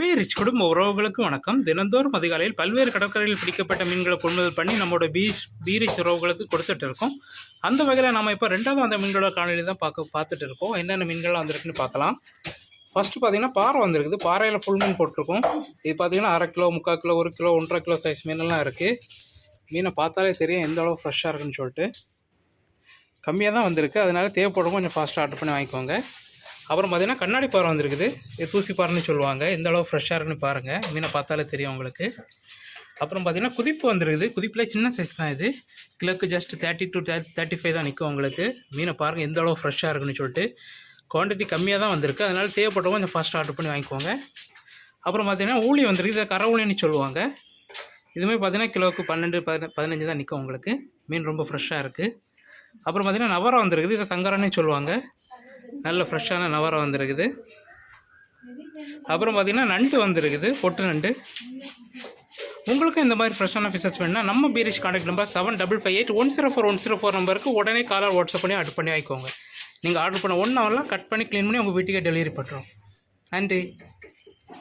பீரிச் குடும்ப உறவுகளுக்கு வணக்கம். தினந்தோறும் அதிகாலையில் பல்வேறு கடற்கரையில் பிடிக்கப்பட்ட மீன்களை கொள்முதல் பண்ணி நம்மளோட பீரிச் உறவுகளுக்கு கொடுத்துட்டு இருக்கோம். அந்த வகையில் நம்ம இப்போ ரெண்டாவது அந்த மீன்களோட காணொலி தான் பார்த்துட்டு இருக்கோம். என்னென்ன மீன்கள்லாம் வந்திருக்குன்னு பார்க்கலாம். ஃபஸ்ட்டு பார்த்தீங்கன்னா பாறை வந்திருக்குது. பாறையில் ஃபுல் மீன் போட்டிருக்கோம். இது பார்த்தீங்கன்னா 1/2 kilo, 3/4 kilo, 1 kilo, 1.5 kilo size மீனெல்லாம் இருக்குது. மீனை பார்த்தாலே தெரியும் எந்த அளவு ஃப்ரெஷ்ஷாக இருக்குன்னு சொல்லிட்டு. கம்மியாக தான் வந்திருக்கு, அதனால தேவைப்படும் கொஞ்சம் ஃபாஸ்ட்டாக ஆர்டர் பண்ணி வாங்கிக்கோங்க. அப்புறம் பார்த்தீங்கன்னா கண்ணாடி பாறை வந்திருக்குது. இது தூசி பாறைன்னு சொல்லுவாங்க. எந்த அளவு ஃப்ரெஷ்ஷாக இருக்குன்னு பாருங்கள், மீனை பார்த்தாலே தெரியும் உங்களுக்கு. அப்புறம் பார்த்தீங்கன்னா குதிப்பு வந்திருக்குது. குதிப்பில் சின்ன சைஸ் தான் இது. கிலோக்கு ஜஸ்ட் 30 to 35 தான் நிற்கும் உங்களுக்கு. மீனை பாருங்கள் எந்த அளவு ஃப்ரெஷ்ஷாக இருக்குன்னு சொல்லிட்டு. குவான்டிட்டி கம்மியாக தான் வந்திருக்கு, அதனால் தேவைப்பட்டவங்க கொஞ்சம் ஃபாஸ்ட்டாக ஆர்டர் பண்ணி வாங்கிக்கோங்க. அப்புறம் பார்த்தீங்கன்னா ஊளி வந்திருக்கு. இதை கரை ஊழின்னு சொல்லுவாங்க. இதுமாதிரி பார்த்தீங்கன்னா கிலோவுக்கு 12-15 தான் நிற்கும் உங்களுக்கு. மீன் ரொம்ப ஃப்ரெஷ்ஷாக இருக்குது. அப்புறம் பார்த்தீங்கன்னா நவரா வந்திருக்குது. இதை சங்கரானே சொல்லுவாங்க. நல்ல ஃப்ரெஷ்ஷான நவரா வந்திருக்குது. அப்புறம் பார்த்திங்கன்னா நண்டு வந்திருக்குது, பொட்டு நண்டு. உங்களுக்கும் இந்த மாதிரி ஃப்ரெஷ்ஷான ஃபிஷஸ் வேணுன்னா நம்ம பீரிச் கான்டாக்ட் நம்பர் 758104 நம்பருக்கு உடனே காலர் வாட்ஸ்அப் பண்ணி ஆர்டர் பண்ணி வாங்கிக்கோங்க. நீங்கள் ஆர்டர் பண்ண 1 ஹவர்லாம் கட் பண்ணி க்ளீன் பண்ணி உங்கள் வீட்டுக்கே டெலிவரி பண்ணுறோம். நன்றி.